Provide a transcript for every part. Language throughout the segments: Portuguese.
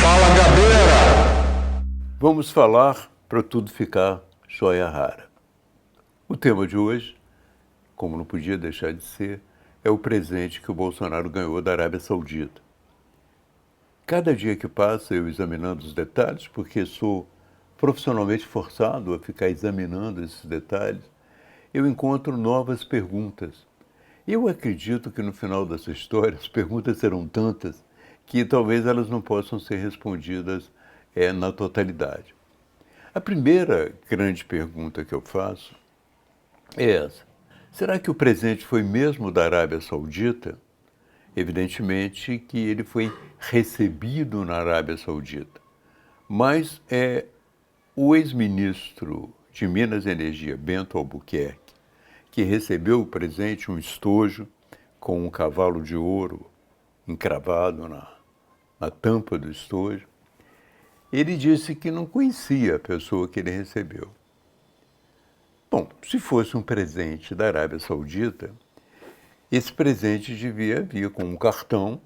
Fala, Gabeira! Vamos falar para tudo ficar joia rara. O tema de hoje, como não podia deixar de ser, é o presente que o Bolsonaro ganhou da Arábia Saudita. Cada dia que passa, eu examinando os detalhes, porque sou profissionalmente forçado a ficar examinando esses detalhes, eu encontro novas perguntas. Eu acredito que no final dessa história as perguntas serão tantas que talvez elas não possam ser respondidas na totalidade. A primeira grande pergunta que eu faço é essa: será que o presente foi mesmo da Arábia Saudita? Evidentemente que ele foi recebido na Arábia Saudita, mas o ex-ministro de Minas e Energia, Bento Albuquerque, que recebeu o presente, um estojo com um cavalo de ouro encravado na tampa do estojo, ele disse que não conhecia a pessoa que ele recebeu. Bom, se fosse um presente da Arábia Saudita, esse presente devia vir com um cartão,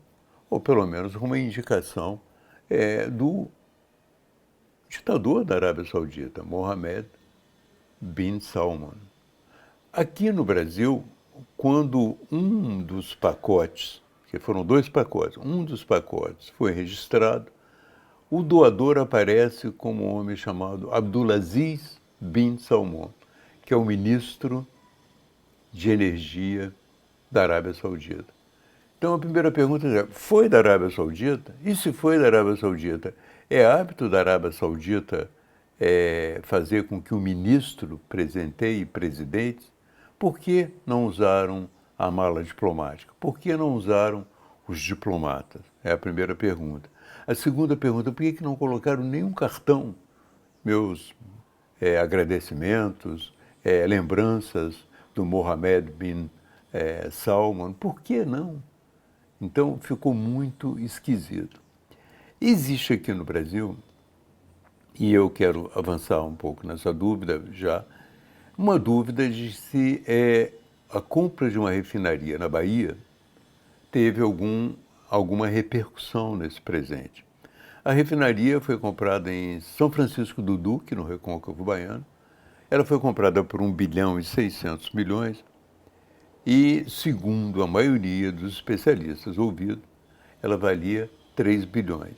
ou pelo menos uma indicação do ditador da Arábia Saudita, Mohammed bin Salman. Aqui no Brasil, quando um dos pacotes, que foram 2 pacotes, um dos pacotes foi registrado, o doador aparece como um homem chamado Abdulaziz bin Salman, que é o ministro de Energia da Arábia Saudita. Então a primeira pergunta é: foi da Arábia Saudita? E se foi da Arábia Saudita, é hábito da Arábia Saudita fazer com que o ministro presenteie presidentes? Por que não usaram a mala diplomática? Por que não usaram os diplomatas? É a primeira pergunta. A segunda pergunta: por que não colocaram nenhum cartão? Meus agradecimentos, lembranças do Mohammed bin Salman, por que não? Então ficou muito esquisito. Existe aqui no Brasil, e eu quero avançar um pouco nessa dúvida já, uma dúvida de se a compra de uma refinaria na Bahia teve alguma repercussão nesse presente. A refinaria foi comprada em São Francisco do Duque, no Recôncavo Baiano. Ela foi comprada por 1,6 bilhão e, segundo a maioria dos especialistas ouvidos, ela valia 3 bilhões.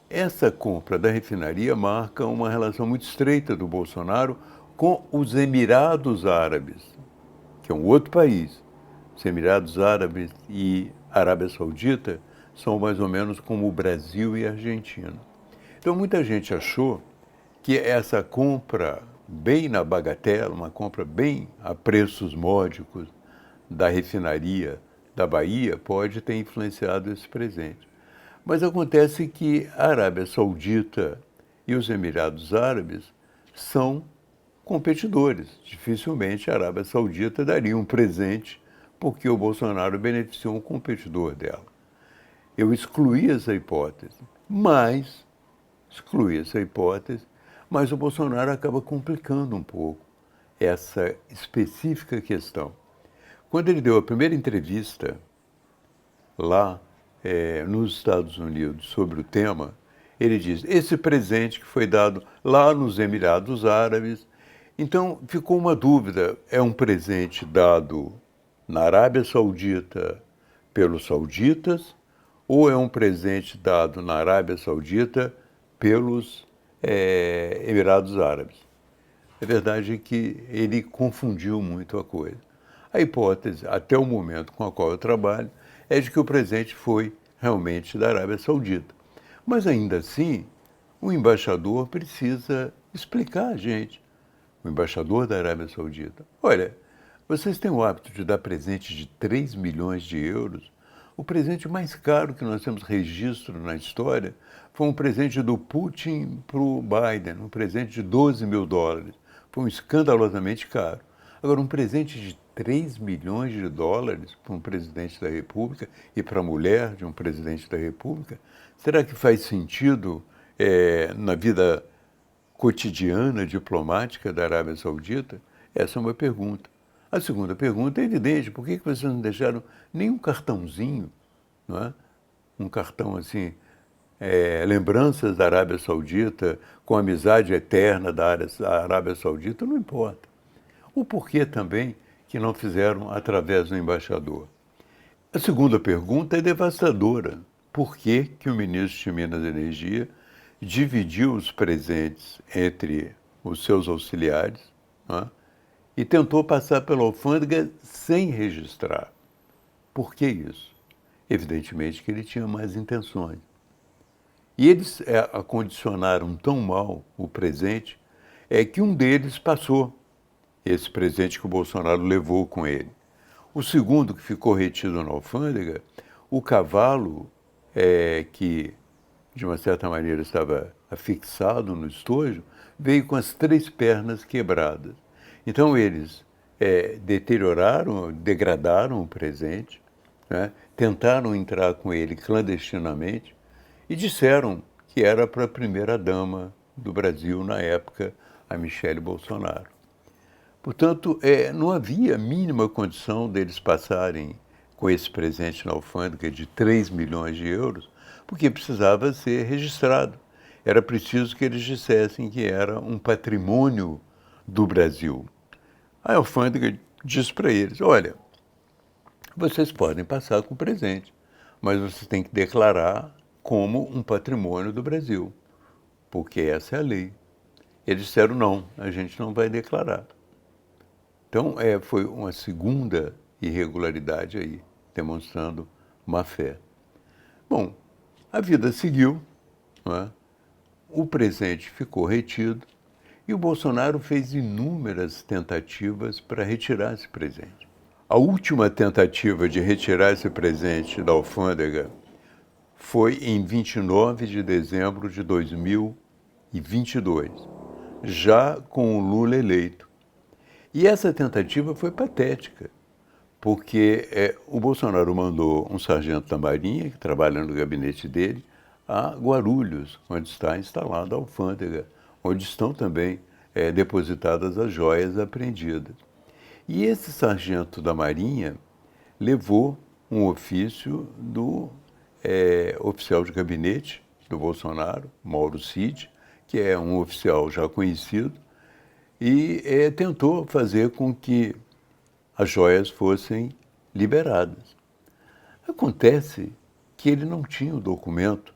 Essa compra da refinaria marca uma relação muito estreita do Bolsonaro com os Emirados Árabes, que é um outro país. Os Emirados Árabes e Arábia Saudita são mais ou menos como o Brasil e a Argentina. Então muita gente achou que essa compra bem na bagatela, uma compra bem a preços módicos da refinaria da Bahia, pode ter influenciado esse presente. Mas acontece que a Arábia Saudita e os Emirados Árabes são competidores. Dificilmente a Arábia Saudita daria um presente porque o Bolsonaro beneficiou um competidor dela. Eu excluí essa hipótese, mas o Bolsonaro acaba complicando um pouco essa específica questão. Quando ele deu a primeira entrevista lá nos Estados Unidos sobre o tema, ele diz: esse presente que foi dado lá nos Emirados Árabes. Então ficou uma dúvida: é um presente dado na Arábia Saudita pelos sauditas ou é um presente dado na Arábia Saudita pelos Emirados Árabes? A verdade é que ele confundiu muito a coisa. A hipótese, até o momento com a qual eu trabalho, é de que o presente foi realmente da Arábia Saudita. Mas ainda assim, o embaixador precisa explicar a gente. O embaixador da Arábia Saudita: olha, vocês têm o hábito de dar presentes de 3 milhões de euros? O presente mais caro que nós temos registro na história foi um presente do Putin para o Biden, um presente de 12 mil dólares. Foi um escandalosamente caro. Agora, um presente de 3 milhões de dólares para um presidente da República e para a mulher de um presidente da República, será que faz sentido na vida cotidiana diplomática da Arábia Saudita? Essa é uma pergunta. A segunda pergunta é evidente: por que vocês não deixaram nenhum cartãozinho não é? Um cartão assim, lembranças da Arábia Saudita, com amizade eterna da Arábia Saudita, não importa. O porquê também que não fizeram através do embaixador. A segunda pergunta é devastadora. Por que que o ministro de Minas e Energia dividiu os presentes entre os seus auxiliares, não é? E tentou passar pela alfândega sem registrar? Por que isso? Evidentemente que ele tinha mais intenções. E eles acondicionaram tão mal o presente que um deles passou esse presente que o Bolsonaro levou com ele. O segundo, que ficou retido na alfândega, o cavalo, que de uma certa maneira estava afixado no estojo, veio com as 3 pernas quebradas. Então eles deterioraram, degradaram o presente, né? Tentaram entrar com ele clandestinamente e disseram que era para a primeira-dama do Brasil na época, a Michele Bolsonaro. Portanto, não havia a mínima condição deles passarem com esse presente na alfândega de 3 milhões de euros, porque precisava ser registrado. Era preciso que eles dissessem que era um patrimônio do Brasil. A alfândega disse para eles: olha, vocês podem passar com o presente, mas vocês têm que declarar como um patrimônio do Brasil, porque essa é a lei. Eles disseram: não, a gente não vai declarar. Então, foi uma segunda irregularidade aí, demonstrando má fé. Bom, a vida seguiu, não é? O presente ficou retido e o Bolsonaro fez inúmeras tentativas para retirar esse presente. A última tentativa de retirar esse presente da alfândega foi em 29 de dezembro de 2022, já com o Lula eleito. E essa tentativa foi patética, porque o Bolsonaro mandou um sargento da Marinha, que trabalha no gabinete dele, a Guarulhos, onde está instalada a alfândega, onde estão também depositadas as joias apreendidas. E esse sargento da Marinha levou um ofício do oficial de gabinete do Bolsonaro, Mauro Cid, que é um oficial já conhecido, e tentou fazer com que as joias fossem liberadas. Acontece que ele não tinha o documento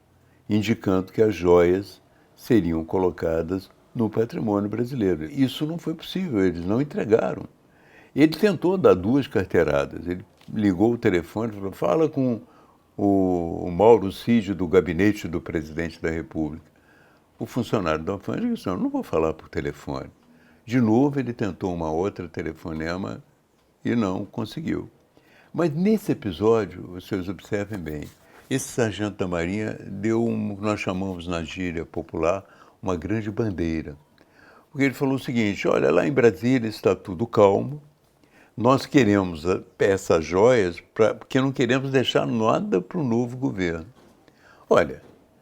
indicando que as joias seriam colocadas no patrimônio brasileiro. Isso não foi possível, eles não entregaram. Ele tentou dar 2 carteiradas, ele ligou o telefone e falou: fala com o Mauro Cid do gabinete do presidente da República. O funcionário da alfândega disse: não vou falar por telefone. De novo, ele tentou uma outra telefonema e não conseguiu. Mas nesse episódio, vocês observem bem, esse sargento da Marinha deu o que nós chamamos na gíria popular uma grande bandeira. Porque ele falou o seguinte: olha, lá em Brasília está tudo calmo, nós queremos essas joias porque não queremos deixar nada para o novo governo. Olha,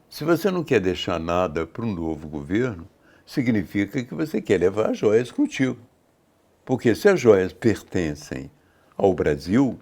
se você não quer deixar nada para o novo governo, significa que você quer levar as joias contigo. Porque se as joias pertencem ao Brasil,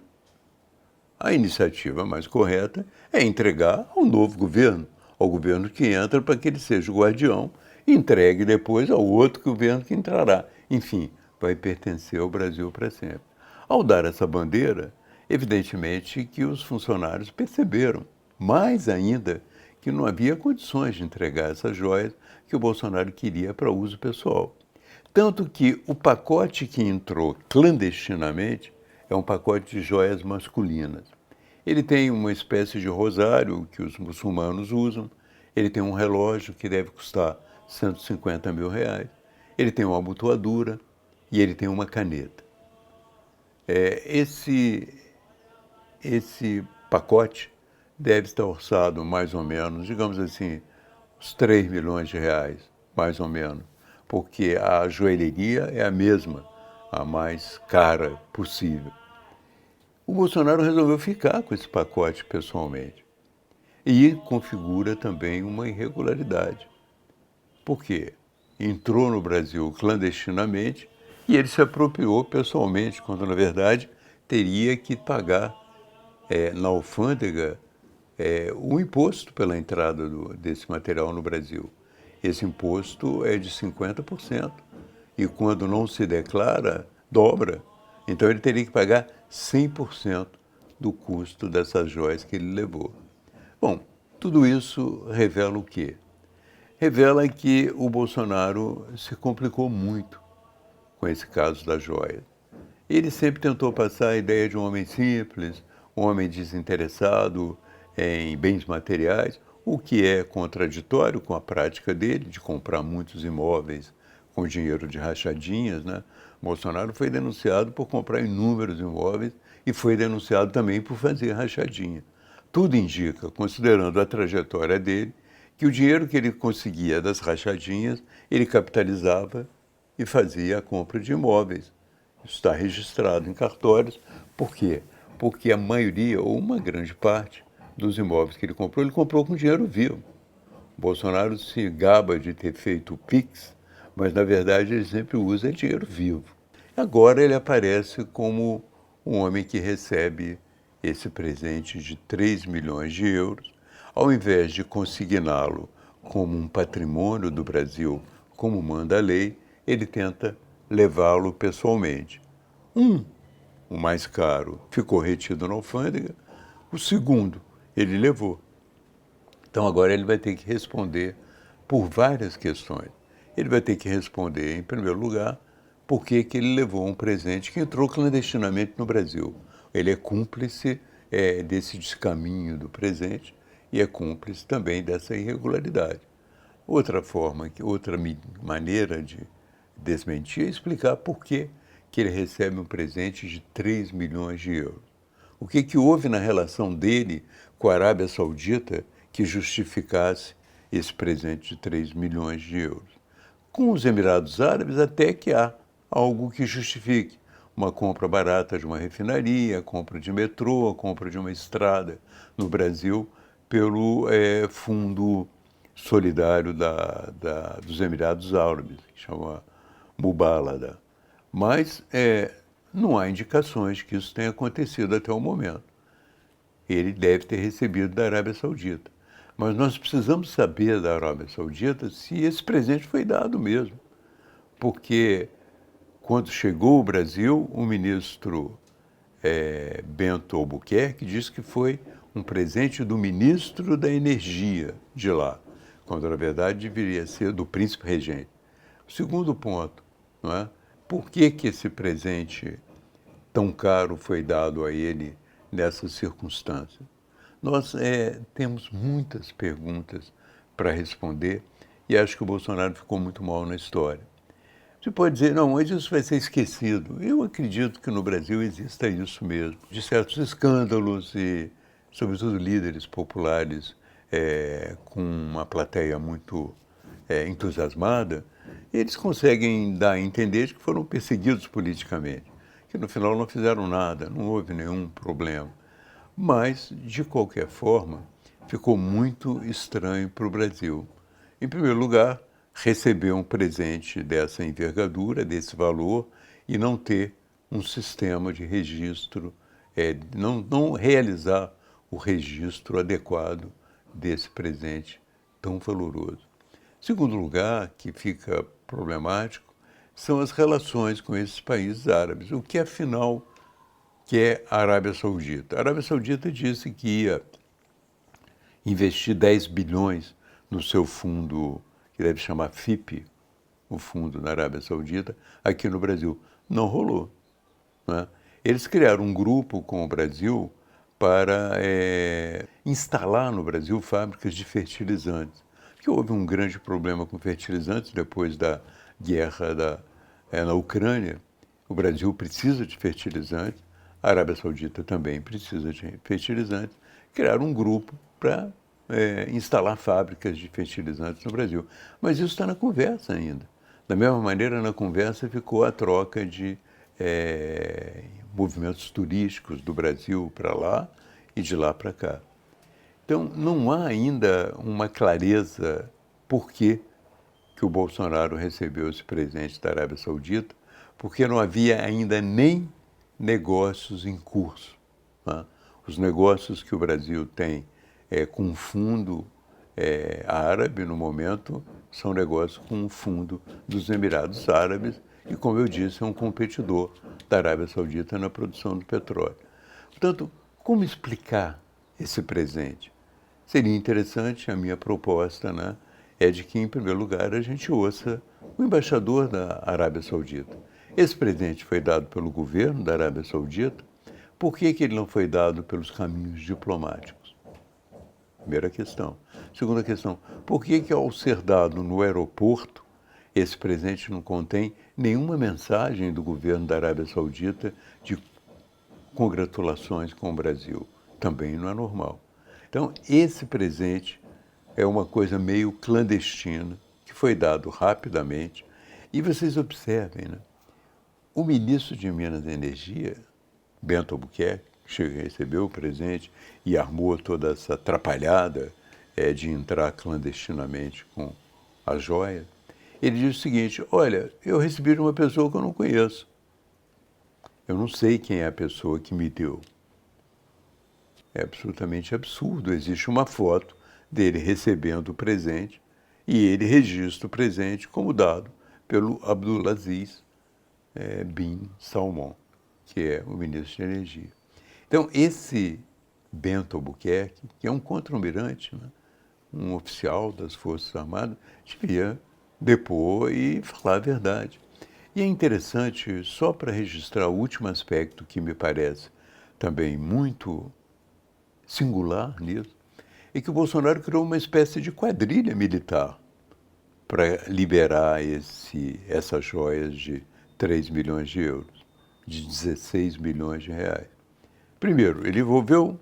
a iniciativa mais correta é entregar ao novo governo, ao governo que entra, para que ele seja o guardião e entregue depois ao outro governo que entrará. Enfim, vai pertencer ao Brasil para sempre. Ao dar essa bandeira, evidentemente que os funcionários perceberam, mais ainda, que não havia condições de entregar essas joias que o Bolsonaro queria para uso pessoal. Tanto que o pacote que entrou clandestinamente é um pacote de joias masculinas. Ele tem uma espécie de rosário que os muçulmanos usam, ele tem um relógio que deve custar R$150 mil, ele tem uma abotoadura e ele tem uma caneta. Esse pacote deve estar orçado mais ou menos, digamos assim, uns R$3 milhões, mais ou menos, porque a joalheria é a mesma, a mais cara possível. O Bolsonaro resolveu ficar com esse pacote pessoalmente e configura também uma irregularidade. Por quê? Entrou no Brasil clandestinamente e ele se apropriou pessoalmente, quando, na verdade, teria que pagar na alfândega o imposto pela entrada desse material no Brasil. Esse imposto é de 50%. E quando não se declara, dobra. Então ele teria que pagar 100% do custo dessas joias que ele levou. Bom, tudo isso revela o quê? Revela que o Bolsonaro se complicou muito com esse caso da joia. Ele sempre tentou passar a ideia de um homem simples, um homem desinteressado em bens materiais, o que é contraditório com a prática dele de comprar muitos imóveis com dinheiro de rachadinhas, né? Bolsonaro foi denunciado por comprar inúmeros imóveis e foi denunciado também por fazer rachadinha. Tudo indica, considerando a trajetória dele, que o dinheiro que ele conseguia das rachadinhas, ele capitalizava e fazia a compra de imóveis. Isso está registrado em cartórios. Por quê? Porque a maioria, ou uma grande parte, dos imóveis que ele comprou com dinheiro vivo. Bolsonaro se gaba de ter feito o Pix, mas na verdade ele sempre usa dinheiro vivo. Agora ele aparece como um homem que recebe esse presente de 3 milhões de euros, ao invés de consigná-lo como um patrimônio do Brasil, como manda a lei, ele tenta levá-lo pessoalmente. O mais caro, ficou retido na alfândega, o segundo, ele levou. Então agora ele vai ter que responder por várias questões. Ele vai ter que responder, em primeiro lugar, por que ele levou um presente que entrou clandestinamente no Brasil. Ele é cúmplice desse descaminho do presente e é cúmplice também dessa irregularidade. Outra maneira de desmentir é explicar por que ele recebe um presente de 3 milhões de euros. O que houve na relação dele com a Arábia Saudita que justificasse esse presente de 3 milhões de euros? Com os Emirados Árabes até que há algo que justifique uma compra barata de uma refinaria, a compra de metrô, a compra de uma estrada no Brasil pelo Fundo Solidário dos Emirados Árabes, que chama Mubalada. Mas não há indicações que isso tenha acontecido até o momento. Ele deve ter recebido da Arábia Saudita. Mas nós precisamos saber da Arábia Saudita se esse presente foi dado mesmo. Porque quando chegou ao Brasil, o ministro Bento Albuquerque disse que foi um presente do ministro da Energia de lá, quando na verdade deveria ser do príncipe regente. O segundo ponto, não é? Por que esse presente tão caro foi dado a ele nessas circunstâncias? Nós temos muitas perguntas para responder e acho que o Bolsonaro ficou muito mal na história. Você pode dizer, não, mas isso vai ser esquecido. Eu acredito que no Brasil exista isso mesmo, de certos escândalos e, sobretudo, líderes populares com uma plateia muito entusiasmada, eles conseguem dar a entender de que foram perseguidos politicamente, que no final não fizeram nada, não houve nenhum problema. Mas, de qualquer forma, ficou muito estranho para o Brasil. Em primeiro lugar, receber um presente dessa envergadura, desse valor, e não ter um sistema de registro, não realizar o registro adequado desse presente tão valoroso. Segundo lugar, que fica problemático, são as relações com esses países árabes. O que, afinal, que é a Arábia Saudita? A Arábia Saudita disse que ia investir 10 bilhões no seu fundo, que deve chamar FIP, o fundo na Arábia Saudita, aqui no Brasil. Não rolou. Né? Eles criaram um grupo com o Brasil para instalar no Brasil fábricas de fertilizantes. Porque houve um grande problema com fertilizantes depois da guerra na Ucrânia. O Brasil precisa de fertilizantes, a Arábia Saudita também precisa de fertilizantes. Criaram um grupo para instalar fábricas de fertilizantes no Brasil. Mas isso está na conversa ainda. Da mesma maneira, na conversa ficou a troca de movimentos turísticos do Brasil para lá e de lá para cá. Então, não há ainda uma clareza por que o Bolsonaro recebeu esse presente da Arábia Saudita, porque não havia ainda nem negócios em curso. Né? Os negócios que o Brasil tem com um fundo árabe, no momento, são negócios com um fundo dos Emirados Árabes e, como eu disse, é um competidor da Arábia Saudita na produção do petróleo. Portanto, como explicar esse presente? Seria interessante, a minha proposta, né, é de que, em primeiro lugar, a gente ouça o embaixador da Arábia Saudita. Esse presente foi dado pelo governo da Arábia Saudita. Por que ele não foi dado pelos caminhos diplomáticos? Primeira questão. Segunda questão, por que ao ser dado no aeroporto, esse presente não contém nenhuma mensagem do governo da Arábia Saudita de congratulações com o Brasil? Também não é normal. Então, esse presente é uma coisa meio clandestina, que foi dado rapidamente. E vocês observem, né? O ministro de Minas e Energia, Bento Albuquerque, recebeu o presente e armou toda essa atrapalhada de entrar clandestinamente com a joia. Ele diz o seguinte: olha, eu recebi de uma pessoa que eu não conheço. Eu não sei quem é a pessoa que me deu. É absolutamente absurdo. Existe uma foto dele recebendo o presente e ele registra o presente como dado pelo Abdulaziz bin Salman, que é o ministro de Energia. Então, esse Bento Albuquerque, que é um contra-almirante, né, um oficial das Forças Armadas, devia depor e falar a verdade. E é interessante, só para registrar o último aspecto que me parece também muito singular nisso, é que o Bolsonaro criou uma espécie de quadrilha militar para liberar essas joias de 3 milhões de euros, de 16 milhões de reais. Primeiro, ele envolveu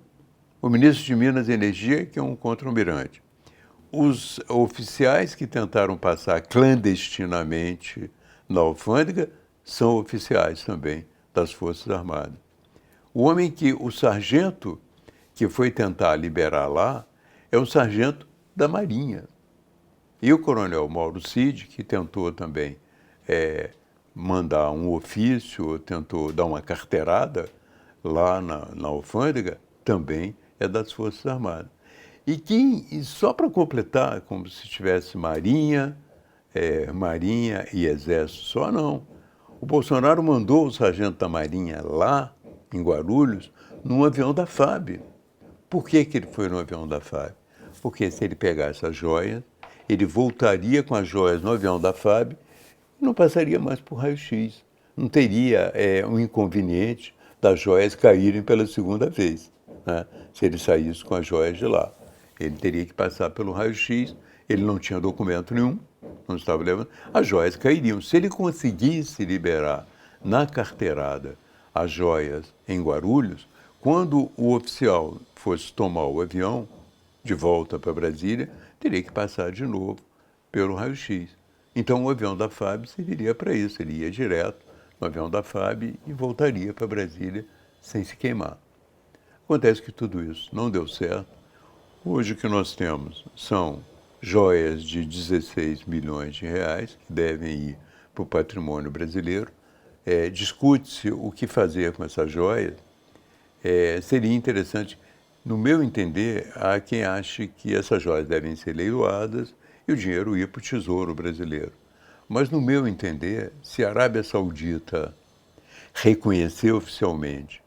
o ministro de Minas e Energia, que é um contra-almirante. Os oficiais que tentaram passar clandestinamente na alfândega são oficiais também das Forças Armadas. O sargento que foi tentar liberar lá é um sargento da Marinha. E o coronel Mauro Cid, que tentou também mandar um ofício, tentou dar uma carteirada lá na alfândega, também é das Forças Armadas. E só para completar, como se tivesse Marinha e Exército, só não. O Bolsonaro mandou o sargento da Marinha lá, em Guarulhos, num avião da FAB. Por que ele foi no avião da FAB? Porque se ele pegasse as joias, ele voltaria com as joias no avião da FAB e não passaria mais por raio-x. Não teria um inconveniente das joias caírem pela segunda vez, né? Se ele saísse com as joias de lá. Ele teria que passar pelo raio-x, ele não tinha documento nenhum, não estava levando, as joias cairiam. Se ele conseguisse liberar na carteirada as joias em Guarulhos, quando o oficial fosse tomar o avião de volta para Brasília, teria que passar de novo pelo raio-x. Então o avião da FAB serviria para isso, ele ia direto no avião da FAB e voltaria para Brasília sem se queimar. Acontece que tudo isso não deu certo. Hoje o que nós temos são joias de 16 milhões de reais que devem ir para o patrimônio brasileiro. Discute-se o que fazer com essas joias. Seria interessante, no meu entender, há quem ache que essas joias devem ser leiloadas e o dinheiro ir para o Tesouro Brasileiro. Mas, no meu entender, se a Arábia Saudita reconhecer oficialmente,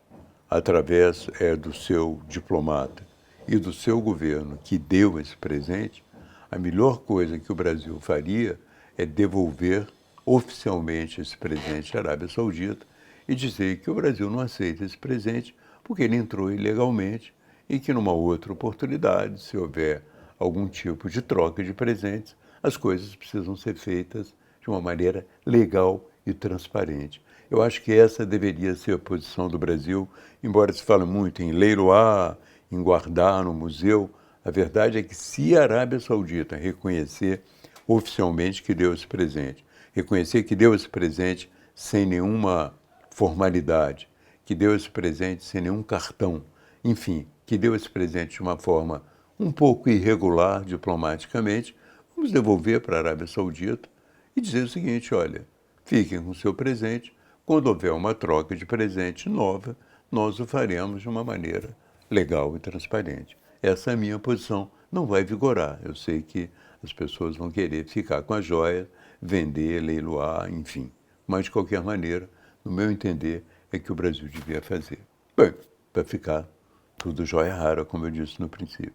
através do seu diplomata e do seu governo que deu esse presente, a melhor coisa que o Brasil faria é devolver oficialmente esse presente à Arábia Saudita e dizer que o Brasil não aceita esse presente porque ele entrou ilegalmente e que numa outra oportunidade, se houver algum tipo de troca de presentes, as coisas precisam ser feitas de uma maneira legal e transparente. Eu acho que essa deveria ser a posição do Brasil, embora se fale muito em leiloar, em guardar no museu. A verdade é que se a Arábia Saudita reconhecer oficialmente que deu esse presente, reconhecer que deu esse presente sem nenhuma formalidade, que deu esse presente sem nenhum cartão, enfim, que deu esse presente de uma forma um pouco irregular diplomaticamente, vamos devolver para a Arábia Saudita e dizer o seguinte: olha, fiquem com o seu presente, quando houver uma troca de presente nova, nós o faremos de uma maneira legal e transparente. Essa é a minha posição. Não vai vigorar. Eu sei que as pessoas vão querer ficar com a joia, vender, leiloar, enfim. Mas, de qualquer maneira, no meu entender, é que o Brasil devia fazer. Bem, para ficar tudo joia rara, como eu disse no princípio.